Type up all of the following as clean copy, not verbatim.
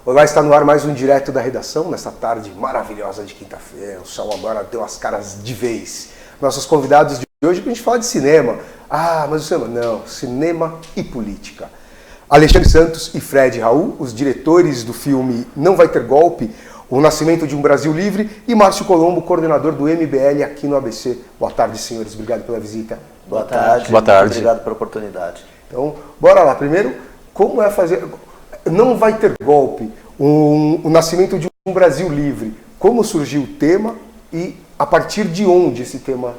Olá, está no ar mais um Direto da Redação, nesta tarde maravilhosa de quinta-feira. O sol agora deu as caras de vez. Nossos convidados de hoje para a gente falar de cinema. Ah, mas o cinema não, cinema e política. Alexandre Santos e Fred Raul, os diretores do filme Não Vai Ter Golpe, O Nascimento de um Brasil Livre, e Márcio Colombo, coordenador do MBL aqui no ABC. Boa tarde, senhores. Obrigado pela visita. Boa tarde. Boa tarde. Obrigado pela oportunidade. Então, bora lá. Primeiro, como é fazer... Não Vai Ter Golpe, o Nascimento de um Brasil Livre. Como surgiu o tema e a partir de onde esse tema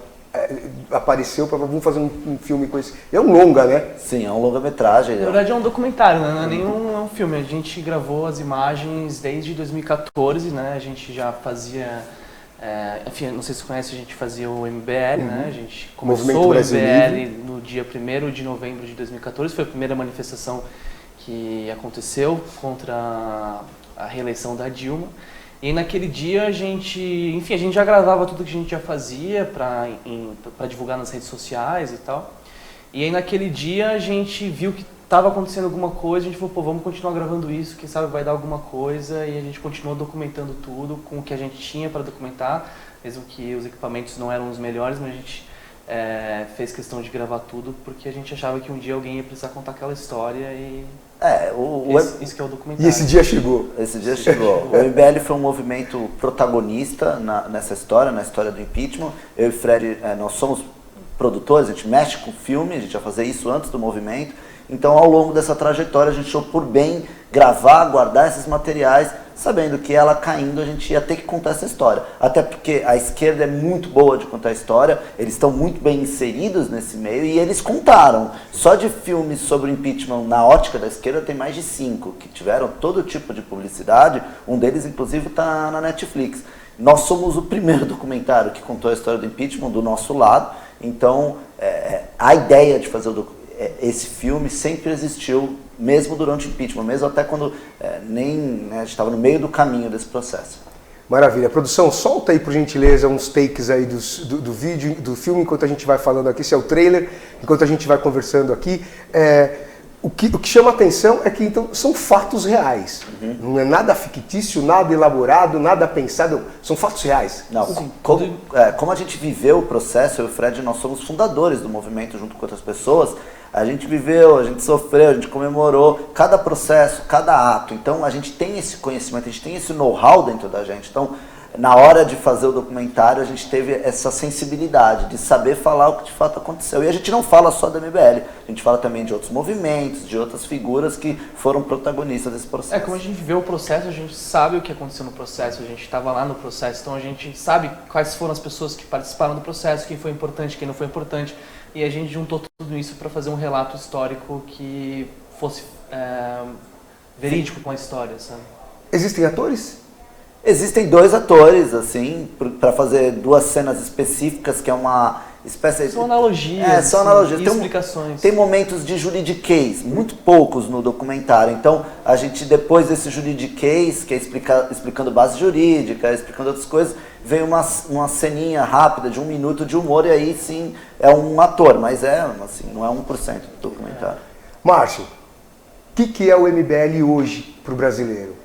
apareceu para vamos fazer um filme com esse... É um longa, né? Sim, é um longa-metragem. Na verdade é um documentário, né? Não é nenhum filme. A gente gravou as imagens desde 2014, né? A gente já fazia... enfim, não sei se você conhece, a gente fazia o MBL, né? A gente começou o MBL no dia 1º de novembro de 2014. Foi a primeira manifestação que aconteceu contra a reeleição da Dilma. E naquele dia a gente já gravava tudo que a gente já fazia para divulgar nas redes sociais e tal. E aí naquele dia a gente viu que estava acontecendo alguma coisa, a gente falou, pô, vamos continuar gravando isso, quem sabe vai dar alguma coisa. E a gente continuou documentando tudo com o que a gente tinha para documentar, mesmo que os equipamentos não eram os melhores, mas a gente fez questão de gravar tudo porque a gente achava que um dia alguém ia precisar contar aquela história e... isso que é o documentário. E esse dia chegou. Esse dia chegou. O MBL foi um movimento protagonista nessa história, na história do impeachment. Eu e o Fred, nós somos produtores, a gente mexe com filme, a gente ia fazer isso antes do movimento. Então, ao longo dessa trajetória, a gente achou por bem gravar, guardar esses materiais, sabendo que ela caindo, a gente ia ter que contar essa história. Até porque a esquerda é muito boa de contar a história, eles estão muito bem inseridos nesse meio e eles contaram. Só de filmes sobre o impeachment na ótica da esquerda tem mais de 5, que tiveram todo tipo de publicidade, um deles inclusive está na Netflix. Nós somos o primeiro documentário que contou a história do impeachment do nosso lado, então a ideia de fazer esse filme sempre existiu, mesmo durante o impeachment, mesmo até quando a gente estava no meio do caminho desse processo. Maravilha. Produção, solta aí, por gentileza, uns takes aí do vídeo, do filme, enquanto a gente vai falando aqui. Esse é o trailer, enquanto a gente vai conversando aqui. O que chama a atenção é que então, são fatos reais. Não é nada fictício, nada elaborado, nada pensado. São fatos reais. Não, como a gente viveu o processo, eu e o Fred, nós somos fundadores do movimento junto com outras pessoas. A gente viveu, a gente sofreu, a gente comemorou cada processo, cada ato. Então a gente tem esse conhecimento, a gente tem esse know-how dentro da gente. Então, na hora de fazer o documentário, a gente teve essa sensibilidade de saber falar o que de fato aconteceu. E a gente não fala só da MBL, a gente fala também de outros movimentos, de outras figuras que foram protagonistas desse processo. Como a gente viveu o processo, a gente sabe o que aconteceu no processo, a gente estava lá no processo, então a gente sabe quais foram as pessoas que participaram do processo, quem foi importante, quem não foi importante. E a gente juntou tudo isso para fazer um relato histórico que fosse verídico com a história, sabe? Existem atores? Existem 2 atores, assim, para fazer 2 cenas específicas, que é uma espécie de... São analogias. São analogias. Tem explicações. Tem momentos de juridiquês, muito poucos no documentário. Então, a gente, depois desse juridiquês, que é explicando base jurídica, explicando outras coisas, vem uma ceninha rápida de 1 minuto de humor, e aí sim é um ator, mas assim, não é 1% do documentário. Márcio, o que é o MBL hoje para o brasileiro?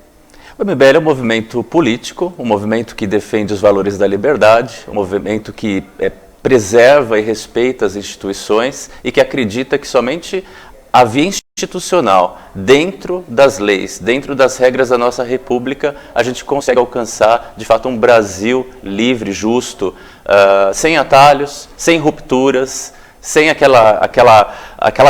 O MBL é um movimento político, um movimento que defende os valores da liberdade, um movimento que preserva e respeita as instituições e que acredita que somente a via institucional, dentro das leis, dentro das regras da nossa república, a gente consegue alcançar, de fato, um Brasil livre, justo, sem atalhos, sem rupturas, sem aquela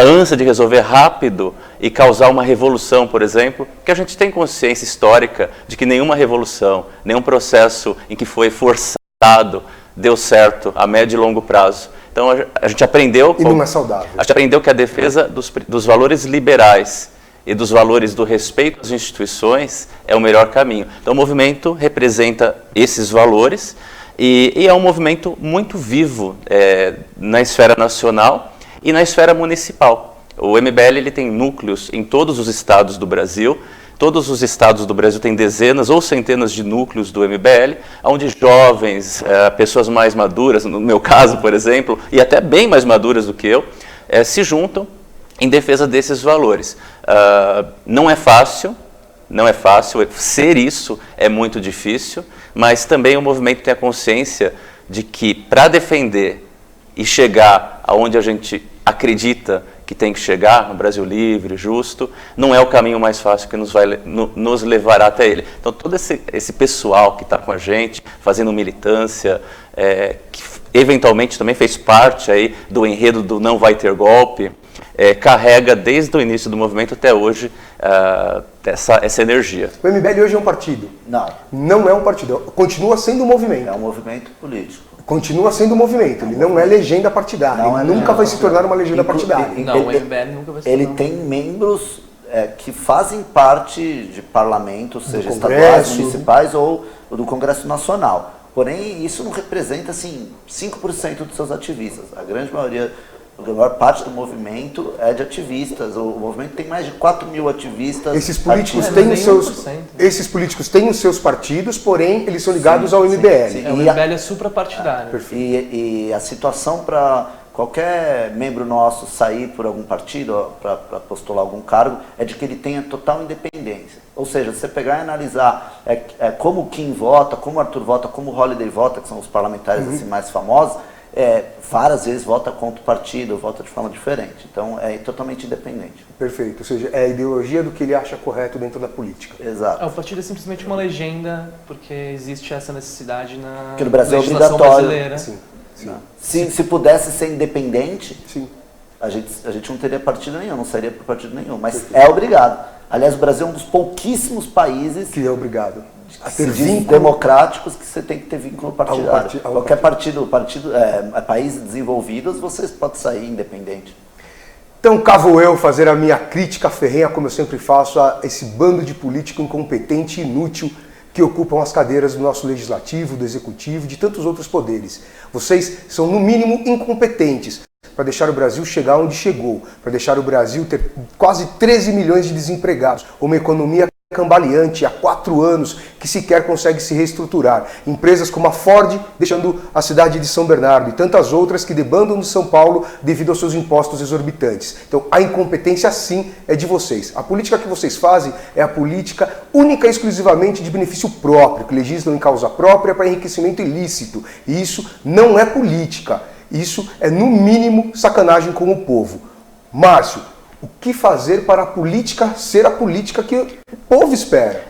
ânsia de resolver rápido e causar uma revolução, por exemplo, que a gente tem consciência histórica de que nenhuma revolução, nenhum processo em que foi forçado deu certo a médio e longo prazo. Então a gente aprendeu... E não é saudável. A gente aprendeu que a defesa dos valores liberais e dos valores do respeito às instituições é o melhor caminho. Então o movimento representa esses valores e é um movimento muito vivo na esfera nacional e na esfera municipal. O MBL ele tem núcleos em todos os estados do Brasil. Todos os estados do Brasil têm dezenas ou centenas de núcleos do MBL, onde jovens, pessoas mais maduras, no meu caso, por exemplo, e até bem mais maduras do que eu, se juntam em defesa desses valores. Não é fácil, não é fácil, ser isso é muito difícil, mas também o movimento tem a consciência de que para defender e chegar aonde a gente acredita que tem que chegar, no Brasil livre, justo, não é o caminho mais fácil que nos levará até ele. Então todo esse pessoal que está com a gente, fazendo militância, que eventualmente também fez parte aí do enredo do não vai ter golpe, carrega desde o início do movimento até hoje essa energia. O MBL hoje é um partido? Não. Não é um partido, continua sendo um movimento. É um movimento político. Continua sendo um movimento, ele não é legenda partidária, ele nunca vai se tornar uma legenda partidária. Não, o MBL nunca vai se tornar. Ele tem membros que fazem parte de parlamentos, seja Congresso, estaduais, municipais ou do Congresso Nacional. Porém, isso não representa assim, 5% dos seus ativistas. A grande maioria, a maior parte do movimento é de ativistas. O movimento tem mais de 4 mil ativistas. Esses políticos têm os seus partidos, porém eles são ligados ao MBL. Sim. O MBL é suprapartidário. E a situação para qualquer membro nosso sair por algum partido para postular algum cargo é de que ele tenha total independência. Ou seja, você pegar e analisar como o Kim vota, como o Arthur vota, como o Holliday vota, que são os parlamentares assim, mais famosos, várias vezes vota contra o partido, vota de forma diferente. Então, é totalmente independente. Perfeito. Ou seja, é a ideologia do que ele acha correto dentro da política. Exato. O partido é simplesmente uma legenda, porque existe essa necessidade na Porque no Brasil legislação é obrigatório. brasileira. Sim. Se pudesse ser independente, Sim. a gente não teria partido nenhum, não sairia para partido nenhum. Mas é obrigado. Aliás, o Brasil é um dos pouquíssimos países Que é obrigado a ter se diz vínculo. democráticos que você tem que ter vínculo partidário. Algum Qualquer partido, países desenvolvidos, você pode sair independente. Então cá vou eu fazer a minha crítica ferrenha, como eu sempre faço, a esse bando de político incompetente e inútil que ocupam as cadeiras do nosso legislativo, do executivo, de tantos outros poderes. Vocês são, no mínimo, incompetentes para deixar o Brasil chegar onde chegou, para deixar o Brasil ter quase 13 milhões de desempregados, uma economia cambaleante há 4 anos que sequer consegue se reestruturar. Empresas como a Ford deixando a cidade de São Bernardo e tantas outras que debandam de São Paulo devido aos seus impostos exorbitantes. Então a incompetência sim é de vocês. A política que vocês fazem é a política única e exclusivamente de benefício próprio, que legislam em causa própria para enriquecimento ilícito. E isso não é política. Isso é, no mínimo, sacanagem com o povo. Márcio, o que fazer para a política ser a política que o povo espera?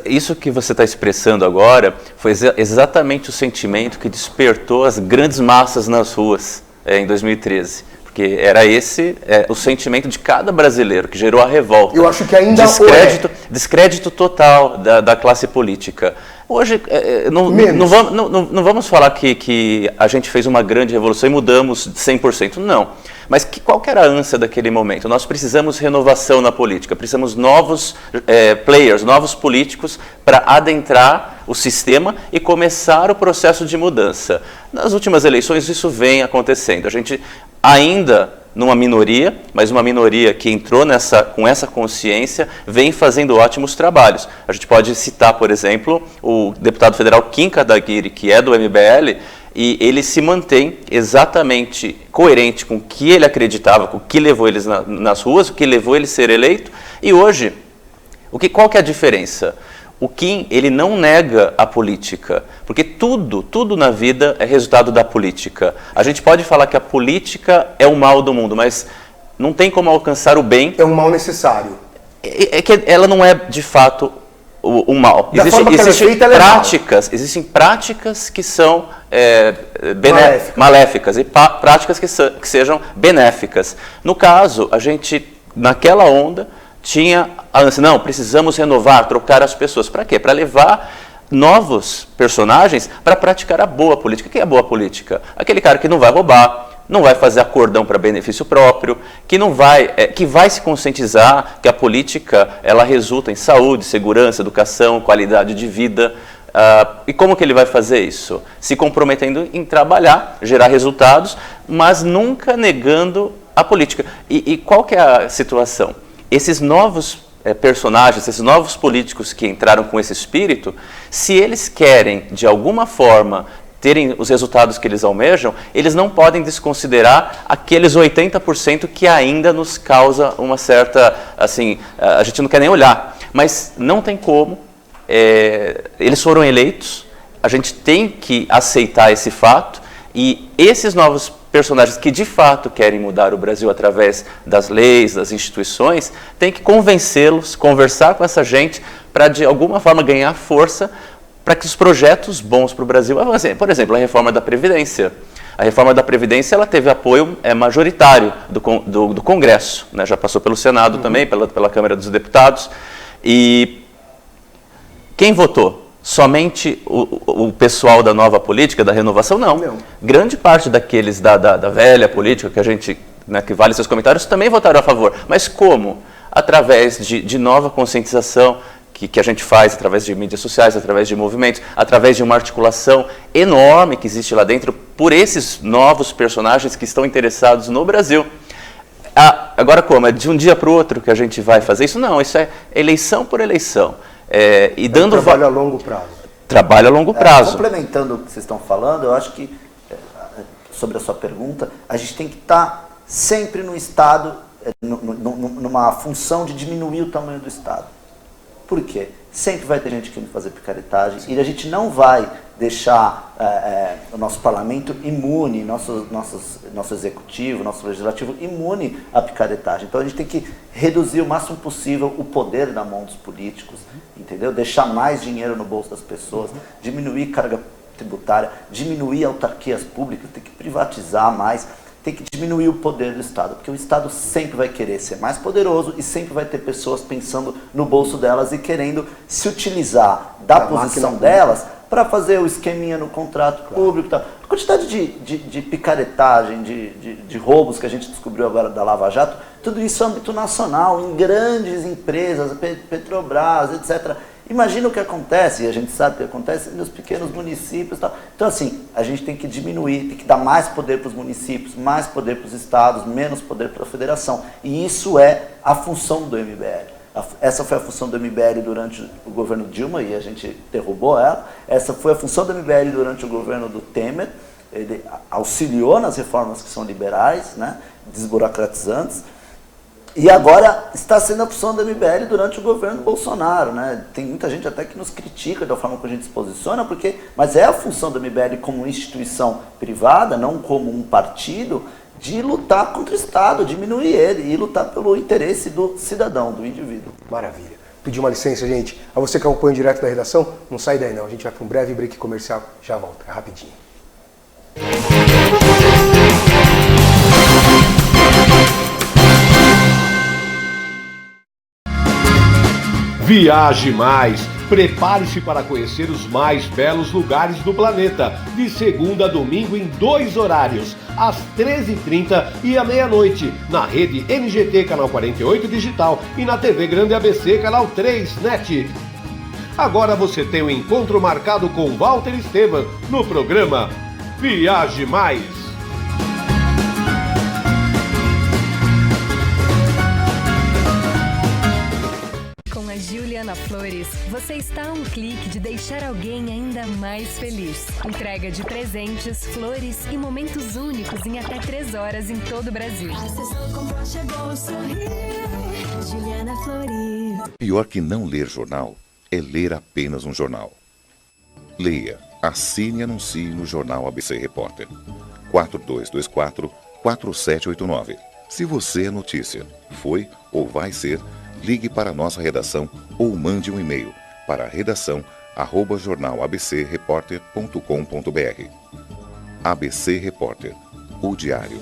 Isso que você está expressando agora foi exatamente o sentimento que despertou as grandes massas nas ruas em 2013. Porque era esse o sentimento de cada brasileiro que gerou a revolta. Eu acho que ainda descrédito total da classe política. Hoje, não vamos falar que a gente fez uma grande revolução e mudamos 100%, não. Mas qual que era a ânsia daquele momento? Nós precisamos renovação na política, precisamos novos players, novos políticos para adentrar o sistema e começar o processo de mudança. Nas últimas eleições isso vem acontecendo. A gente ainda numa minoria, mas uma minoria que entrou com essa consciência, vem fazendo ótimos trabalhos. A gente pode citar, por exemplo, o deputado federal Kim Kataguiri, que é do MBL, e ele se mantém exatamente coerente com o que ele acreditava, com o que levou eles nas ruas, o que levou ele a ser eleito. E hoje, qual que é a diferença? O Kim, ele não nega a política, porque tudo na vida é resultado da política. A gente pode falar que a política é o mal do mundo, mas não tem como alcançar o bem. É um mal necessário. É que ela não é, de fato, o mal. Existem práticas que são maléficas e práticas que sejam benéficas. No caso, a gente, naquela onda, tinha a ânsia, não, precisamos renovar, trocar as pessoas. Para quê? Para levar novos personagens para praticar a boa política. O que é a boa política? Aquele cara que não vai roubar, não vai fazer acordão para benefício próprio, que vai se conscientizar que a política ela resulta em saúde, segurança, educação, qualidade de vida. E como que ele vai fazer isso? Se comprometendo em trabalhar, gerar resultados, mas nunca negando a política. E qual que é a situação? Esses novos personagens, esses novos políticos que entraram com esse espírito, se eles querem, de alguma forma, terem os resultados que eles almejam, eles não podem desconsiderar aqueles 80% que ainda nos causa uma certa, assim, a gente não quer nem olhar. Mas não tem como, eles foram eleitos, a gente tem que aceitar esse fato, e esses novos personagens que de fato querem mudar o Brasil através das leis, das instituições, tem que convencê-los, conversar com essa gente para de alguma forma ganhar força para que os projetos bons para o Brasil avancem. Por exemplo, a reforma da Previdência. A reforma da Previdência ela teve apoio majoritário do Congresso, né? Já passou pelo Senado também, pela Câmara dos Deputados. E quem votou? Somente o pessoal da nova política, da renovação? Não. Grande parte daqueles da velha política, que a gente, né, que vale seus comentários, também votaram a favor. Mas como? Através de nova conscientização que a gente faz, através de mídias sociais, através de movimentos, através de uma articulação enorme que existe lá dentro por esses novos personagens que estão interessados no Brasil. Agora como? É de um dia para o outro que a gente vai fazer isso? Não, isso é eleição por eleição. E dando trabalho a longo prazo. Trabalho a longo prazo. Complementando o que vocês estão falando, eu acho que, sobre a sua pergunta, a gente tem que estar sempre no Estado, numa função de diminuir o tamanho do Estado. Por quê? Sempre vai ter gente querendo fazer picaretagem. Sim. E a gente não vai deixar o nosso parlamento imune, nosso executivo, nosso legislativo imune à picaretagem. Então a gente tem que reduzir o máximo possível o poder na mão dos políticos, entendeu? Deixar mais dinheiro no bolso das pessoas, diminuir carga tributária, diminuir autarquias públicas, tem que privatizar mais, tem que diminuir o poder do Estado, porque o Estado sempre vai querer ser mais poderoso e sempre vai ter pessoas pensando no bolso delas e querendo se utilizar da posição delas para fazer o esqueminha no contrato público. Tal. A quantidade de picaretagem, de roubos que a gente descobriu agora da Lava Jato, tudo isso é âmbito nacional, em grandes empresas, Petrobras, etc. Imagina o que acontece, e a gente sabe o que acontece nos pequenos municípios. Tal. Então, assim, a gente tem que diminuir, tem que dar mais poder para os municípios, mais poder para os estados, menos poder para a federação. E isso é a função do MBL. Essa foi a função do MBL durante o governo Dilma, e a gente derrubou ela. Essa foi a função do MBL durante o governo do Temer. Ele auxiliou nas reformas que são liberais, né, desburocratizantes. E agora está sendo a função do MBL durante o governo Bolsonaro, né? Tem muita gente até que nos critica da forma como a gente se posiciona, mas é a função do MBL como instituição privada, não como um partido, de lutar contra o Estado, diminuir ele e lutar pelo interesse do cidadão, do indivíduo. Maravilha. Pedir uma licença, gente. A você que acompanha direto da redação, não sai daí não. A gente vai para um breve break comercial, já volta. É rapidinho. Viaje Mais! Prepare-se para conhecer os mais belos lugares do planeta, de segunda a domingo em 2 horários, às 13h30 e à meia-noite, na rede NGT Canal 48 Digital e na TV Grande ABC Canal 3 NET. Agora você tem um encontro marcado com Walter Esteban no programa Viaje Mais! Juliana Flores, você está a um clique de deixar alguém ainda mais feliz. Entrega de presentes, flores e momentos únicos em até 3 horas em todo o Brasil. Juliana Flores. Pior que não ler jornal é ler apenas um jornal. Leia, assine e anuncie no Jornal ABC Repórter. 4224-4789. Se você é notícia, foi ou vai ser, ligue para a nossa redação ou mande um e-mail para redação@jornalabcreporter.com.br. ABC Repórter, o diário.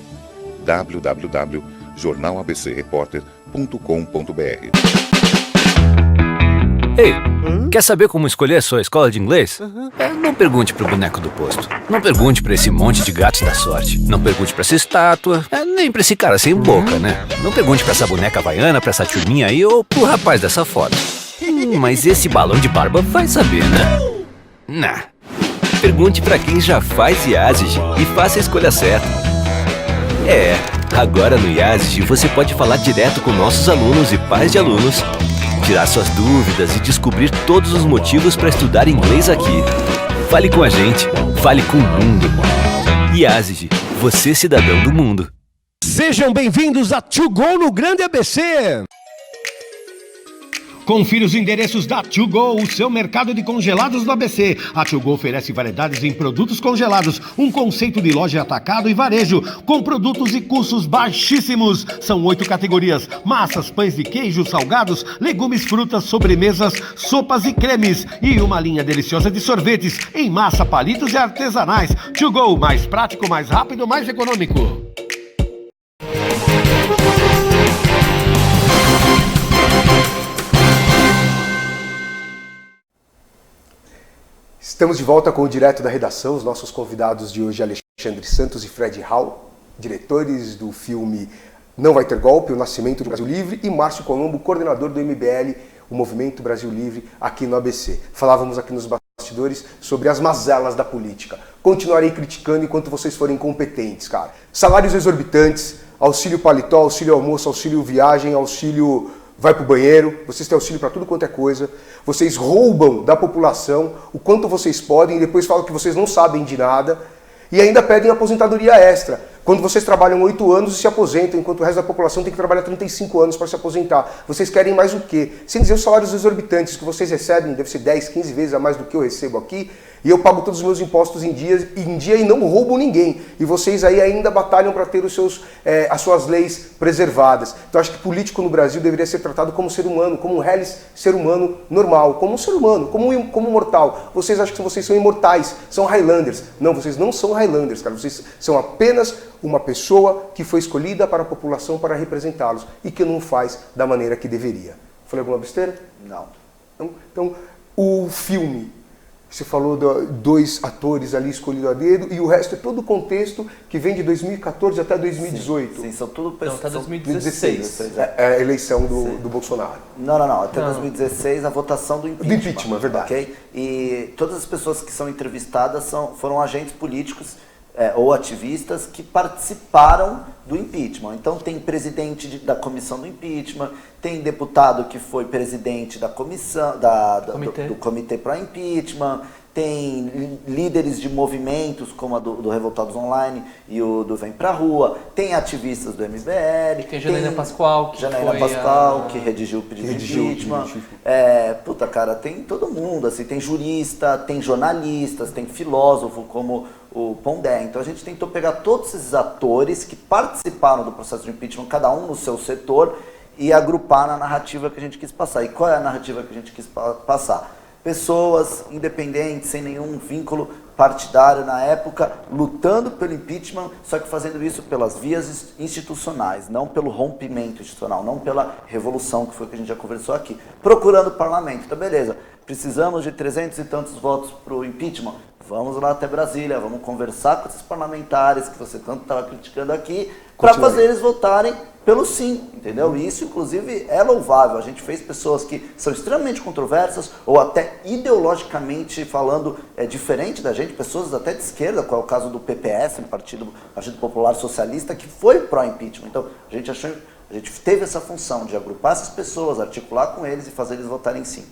www.jornalabcreporter.com.br. Ei, quer saber como escolher a sua escola de inglês? Não pergunte pro boneco do posto. Não pergunte pra esse monte de gatos da sorte. Não pergunte pra essa estátua. Nem pra esse cara sem boca, né? Não pergunte pra essa boneca havaiana, pra essa turminha aí ou pro rapaz dessa foto. Mas esse balão de barba vai saber, né? Nah. Pergunte pra quem já faz IASIG e faça a escolha certa. Agora no IASIG você pode falar direto com nossos alunos e pais de alunos, tirar suas dúvidas e descobrir todos os motivos para estudar inglês aqui. Fale com a gente, fale com o mundo. IASIG, você cidadão do mundo. Sejam bem-vindos a To Go no Grande ABC! Confira os endereços da To Go, o seu mercado de congelados do ABC. A To Go oferece variedades em produtos congelados, um conceito de loja atacado e varejo, com produtos e custos baixíssimos. São 8 categorias: massas, pães de queijo, salgados, legumes, frutas, sobremesas, sopas e cremes. E uma linha deliciosa de sorvetes em massa, palitos e artesanais. To Go, mais prático, mais rápido, mais econômico. Estamos de volta com o Direto da Redação. Os nossos convidados de hoje, Alexandre Santos e Fred Hall, diretores do filme Não Vai Ter Golpe, O Nascimento do Brasil Livre, e Márcio Colombo, coordenador do MBL, o Movimento Brasil Livre, aqui no ABC. Falávamos aqui nos bastidores sobre as mazelas da política. Continuarei criticando enquanto vocês forem competentes, cara. Salários exorbitantes, auxílio paletó, auxílio almoço, auxílio viagem, auxílio vai pro banheiro, vocês têm auxílio para tudo quanto é coisa, vocês roubam da população o quanto vocês podem e depois falam que vocês não sabem de nada e ainda pedem aposentadoria extra, quando vocês trabalham 8 anos e se aposentam, enquanto o resto da população tem que trabalhar 35 anos para se aposentar. Vocês querem mais o quê? Sem dizer os salários exorbitantes que vocês recebem, deve ser 10, 15 vezes a mais do que eu recebo aqui, e eu pago todos os meus impostos em dia e não roubo ninguém. E vocês aí ainda batalham para ter as suas leis preservadas. Então acho que político no Brasil deveria ser tratado como ser humano, como um reles ser humano normal, como um ser humano, como um mortal. Vocês acham que vocês são imortais, são Highlanders. Não, vocês não são Highlanders, cara. Vocês são apenas uma pessoa que foi escolhida para a população para representá-los e que não faz da maneira que deveria. Falei alguma besteira? Não. Então o filme... Você falou de 2 atores ali escolhidos a dedo e o resto é todo o contexto que vem de 2014 até 2018. Sim, são tudo pessoas. Não, até 2016. É a eleição do Bolsonaro. Não. Até 2016 a votação do impeachment. Do impeachment, é verdade. Okay? E todas as pessoas que são entrevistadas foram agentes políticos ou ativistas que participaram do impeachment. Então tem presidente da comissão do impeachment, tem deputado que foi presidente da comissão, do comitê para impeachment, tem líderes de movimentos como a do Revoltados Online e o do Vem Pra Rua, tem ativistas do MBL, tem Janaína Pascoal, que redigiu o pedido de impeachment. Cara, tem todo mundo, assim, tem jurista, tem jornalistas, tem filósofo como o Pondé. Então a gente tentou pegar todos esses atores que participaram do processo de impeachment, cada um no seu setor, e agrupar na narrativa que a gente quis passar. E qual é a narrativa que a gente quis passar? Pessoas independentes, sem nenhum vínculo partidário na época, lutando pelo impeachment, só que fazendo isso pelas vias institucionais, não pelo rompimento institucional, não pela revolução, que foi o que a gente já conversou aqui. Procurando o parlamento. Então, beleza, precisamos de 300 e tantos votos para o impeachment. Vamos lá até Brasília, vamos conversar com esses parlamentares que você tanto estava criticando aqui, para fazer eles votarem pelo sim, entendeu? E isso, inclusive, é louvável. A gente fez pessoas que são extremamente controversas ou até ideologicamente falando diferente da gente, pessoas até de esquerda, qual é o caso do PPS, Partido Popular Socialista, que foi pró-impeachment. Então, a gente teve essa função de agrupar essas pessoas, articular com eles e fazer eles votarem sim.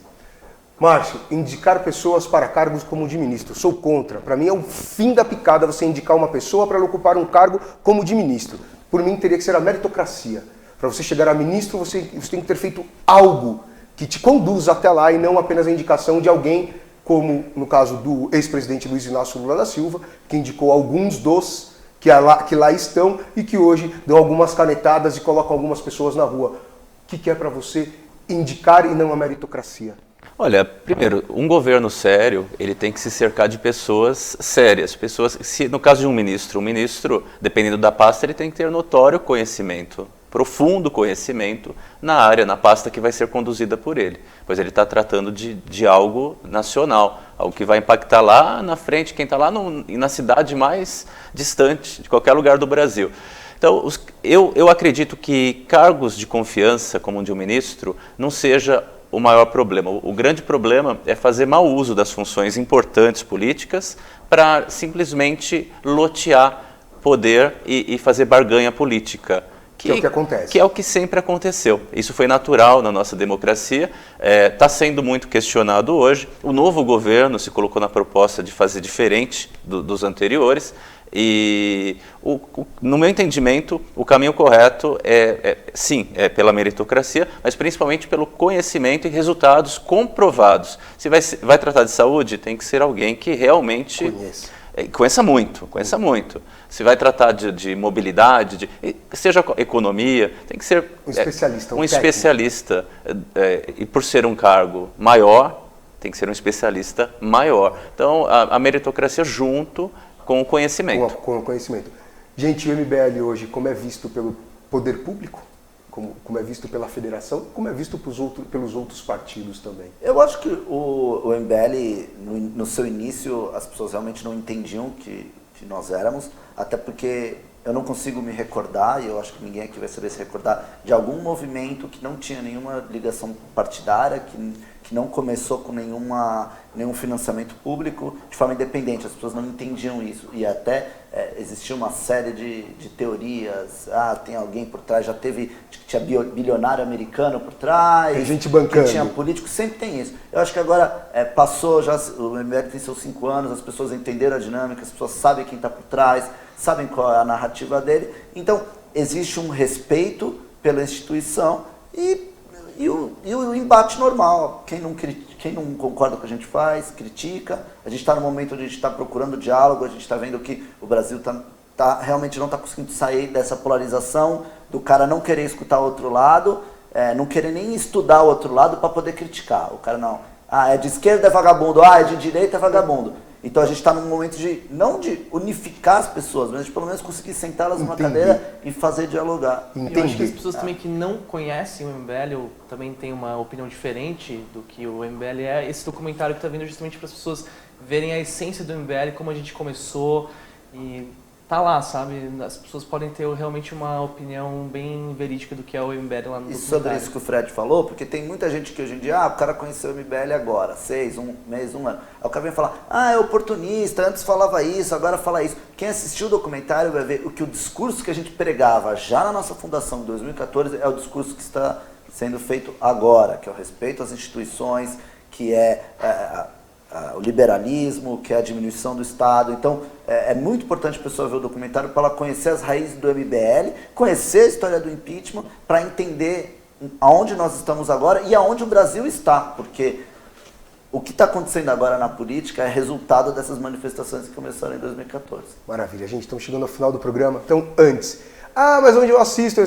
Márcio, indicar pessoas para cargos como de ministro, sou contra. Para mim é o fim da picada você indicar uma pessoa para ela ocupar um cargo como de ministro. Por mim teria que ser a meritocracia. Para você chegar a ministro, você tem que ter feito algo que te conduza até lá e não apenas a indicação de alguém, como no caso do ex-presidente Luiz Inácio Lula da Silva, que indicou alguns dos que lá estão e que hoje dão algumas canetadas e colocam algumas pessoas na rua. O que é para você indicar e não a meritocracia? Olha, primeiro, um governo sério, ele tem que se cercar de pessoas sérias, pessoas, no caso de um ministro, dependendo da pasta, ele tem que ter notório conhecimento, profundo conhecimento na área, na pasta que vai ser conduzida por ele, pois ele está tratando de algo nacional, algo que vai impactar lá na frente, quem está lá na cidade mais distante de qualquer lugar do Brasil. Então, eu acredito que cargos de confiança, como o de um ministro, não seja o maior problema. O grande problema é fazer mau uso das funções importantes políticas para simplesmente lotear poder e fazer barganha política. Que é o que acontece. Que é o que sempre aconteceu. Isso foi natural na nossa democracia, está sendo muito questionado hoje. O novo governo se colocou na proposta de fazer diferente dos anteriores. E, no meu entendimento, o caminho correto sim, é pela meritocracia, mas principalmente pelo conhecimento e resultados comprovados. Se vai tratar de saúde, tem que ser alguém que realmente conheça muito. Se vai tratar de mobilidade, seja economia, tem que ser um especialista. Um especialista. E por ser um cargo maior, tem que ser um especialista maior. Então, a meritocracia junto com o conhecimento. Com o conhecimento. Gente, o MBL hoje, como é visto pelo poder público, como é visto pela federação, como é visto pelos outros partidos também? Eu acho que o MBL, no seu início, as pessoas realmente não entendiam que nós éramos, até porque eu não consigo me recordar, e eu acho que ninguém aqui vai saber se recordar, de algum movimento que não tinha nenhuma ligação partidária, que não começou com nenhum financiamento público de forma independente. As pessoas não entendiam isso. E até existia uma série de teorias. Tem alguém por trás, já teve, tinha bilionário americano por trás. Tem gente bancando. Tinha político, sempre tem isso. Eu acho que agora passou, já o MBL tem seus 5 anos, as pessoas entenderam a dinâmica, as pessoas sabem quem está por trás, sabem qual é a narrativa dele. Então, existe um respeito pela instituição e o embate normal. Quem não concorda com o que a gente faz, critica. A gente está no momento onde a gente está procurando diálogo, a gente está vendo que o Brasil realmente não está conseguindo sair dessa polarização, do cara não querer escutar o outro lado, não querer nem estudar o outro lado para poder criticar. O cara não, é de esquerda é vagabundo, é de direita é vagabundo. Então a gente está num momento não de unificar as pessoas, mas de pelo menos conseguir sentá-las numa cadeira e fazer dialogar. Eu acho que as pessoas também que não conhecem o MBL, ou também têm uma opinião diferente do que o MBL é, esse documentário que está vindo justamente para as pessoas verem a essência do MBL, como a gente começou, e tá lá, sabe? As pessoas podem ter realmente uma opinião bem verídica do que é o MBL lá no documentário. E sobre isso que o Fred falou, porque tem muita gente que hoje em dia, o cara conheceu o MBL agora, 6, um mês, 1 ano. Aí o cara vem falar, é oportunista, antes falava isso, agora fala isso. Quem assistiu o documentário vai ver o discurso que a gente pregava já na nossa fundação em 2014 é o discurso que está sendo feito agora, que é o respeito às instituições, que é o liberalismo, que é a diminuição do Estado. Então, é muito importante a pessoa ver o documentário para ela conhecer as raízes do MBL, conhecer a história do impeachment, para entender aonde nós estamos agora e aonde o Brasil está, porque o que está acontecendo agora na política é resultado dessas manifestações que começaram em 2014. Maravilha, gente, estamos chegando ao final do programa. Então, antes, mas onde eu assisto?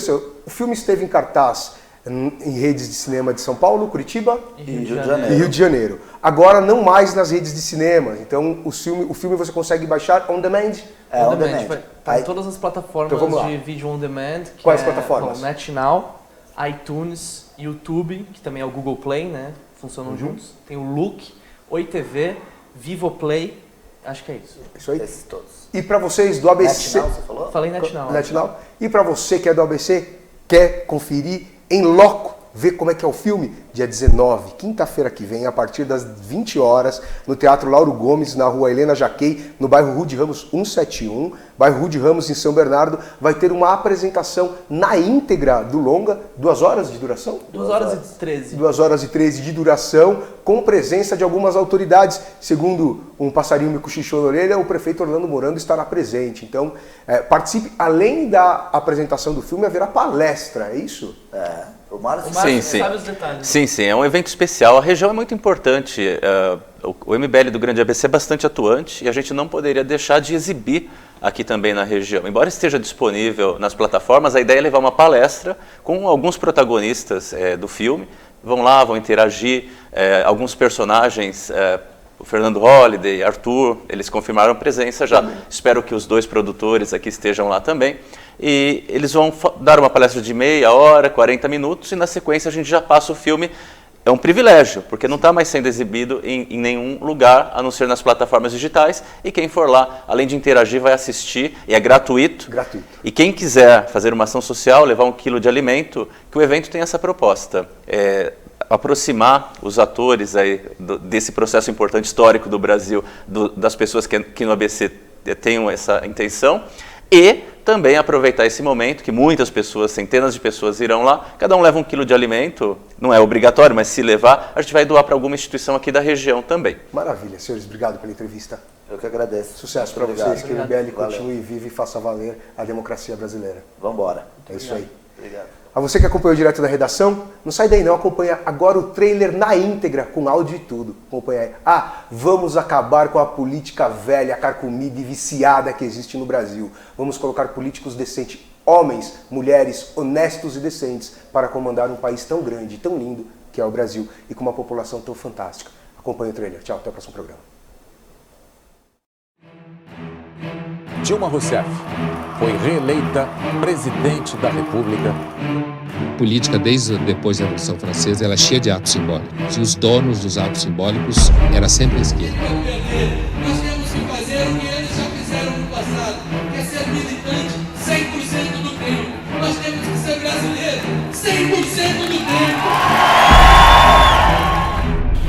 O filme esteve em cartaz em redes de cinema de São Paulo, Curitiba e Rio de Janeiro. Agora não mais nas redes de cinema. Então o filme você consegue baixar on demand? On demand. Tá em todas as plataformas de vídeo on demand. Quais plataformas? NetNow, iTunes, YouTube, que também é o Google Play, né? Funcionam juntos. Tem o Look, Oi TV, Vivoplay. Acho que é isso. Isso aí. Esses todos. E para vocês do ABC... NetNow, você falou? Falei NetNow. NetNow. E para você que é do ABC, quer conferir em loco, ver como é que é o filme, dia 19, quinta-feira que vem, a partir das 20 horas, no Teatro Lauro Gomes, na rua Helena Jaquei, no bairro Rude Ramos 171, bairro Rude Ramos, em São Bernardo, vai ter uma apresentação na íntegra do longa, 2 horas de duração? 2 horas e 13. 2 horas e 13 de duração, com presença de algumas autoridades. Segundo um passarinho me cochichou na orelha, o prefeito Orlando Morando estará presente. Então, participe. Além da apresentação do filme, haverá palestra, é isso? O Márcio sabe os detalhes. Sim, é um evento especial. A região é muito importante. O MBL do Grande ABC é bastante atuante e a gente não poderia deixar de exibir aqui também na região. Embora esteja disponível nas plataformas, a ideia é levar uma palestra com alguns protagonistas do filme. Vão lá, vão interagir, alguns personagens, o Fernando Holliday, Arthur, eles confirmaram presença já. Espero que os 2 produtores aqui estejam lá também. E eles vão dar uma palestra de meia hora, 40 minutos, e na sequência a gente já passa o filme. É um privilégio, porque não está mais sendo exibido em nenhum lugar, a não ser nas plataformas digitais, e quem for lá, além de interagir, vai assistir, e é gratuito. E quem quiser fazer uma ação social, levar 1 quilo de alimento, que o evento tem essa proposta, aproximar os atores aí desse processo importante histórico do Brasil, das pessoas que no ABC tenham essa intenção, E também aproveitar esse momento que muitas pessoas, centenas de pessoas irão lá, cada um leva 1 quilo de alimento, não é obrigatório, mas se levar, a gente vai doar para alguma instituição aqui da região também. Maravilha, senhores, obrigado pela entrevista. Eu que agradeço. Sucesso para vocês, que o MBL continue vivo e faça valer a democracia brasileira. Vamos embora. É isso aí. Obrigado. A você que acompanhou direto da redação, não sai daí não, acompanha agora o trailer na íntegra, com áudio e tudo. Acompanha aí. Vamos acabar com a política velha, carcomida e viciada que existe no Brasil. Vamos colocar políticos decentes, homens, mulheres, honestos e decentes, para comandar um país tão grande, tão lindo, que é o Brasil, e com uma população tão fantástica. Acompanhe o trailer. Tchau, até o próximo programa. Dilma Rousseff foi reeleita presidente da República. A política, desde depois da Revolução Francesa, ela é cheia de atos simbólicos. E os donos dos atos simbólicos era sempre a esquerda. Nós temos que fazer o que eles já fizeram no passado, que é ser militante 100% do tempo. Nós temos que ser brasileiro 100% do tempo.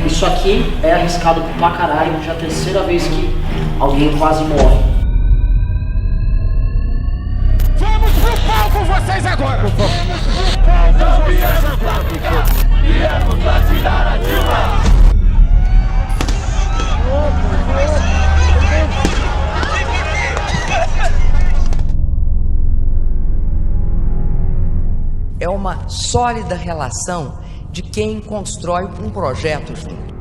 Isso aqui é arriscado pra caralho, já é a terceira vez que alguém quase morre. Vamos pro palco vocês agora! Vamos pro palco vocês agora! Viemos pra tirar a Dilma! É uma sólida relação de quem constrói um projeto junto.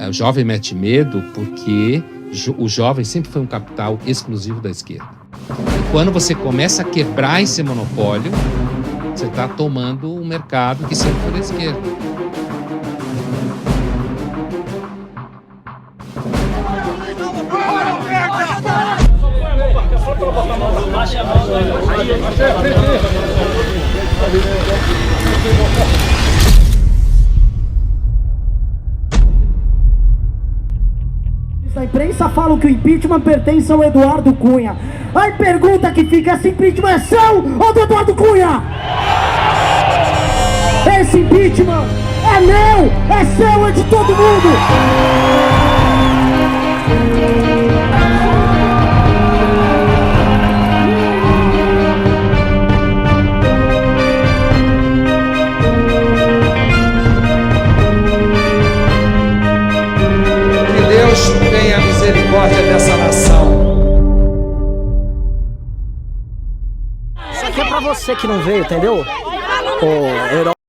O jovem mete medo porque o jovem sempre foi um capital exclusivo da esquerda. E quando você começa a quebrar esse monopólio, você está tomando um mercado que sempre foi da esquerda. A imprensa falam que o impeachment pertence ao Eduardo Cunha. Aí pergunta que fica, esse impeachment é seu ou do Eduardo Cunha? Esse impeachment é meu, é seu, é de todo mundo. Tenha misericórdia dessa nação. Isso aqui é pra você que não veio, entendeu? Ô, herói.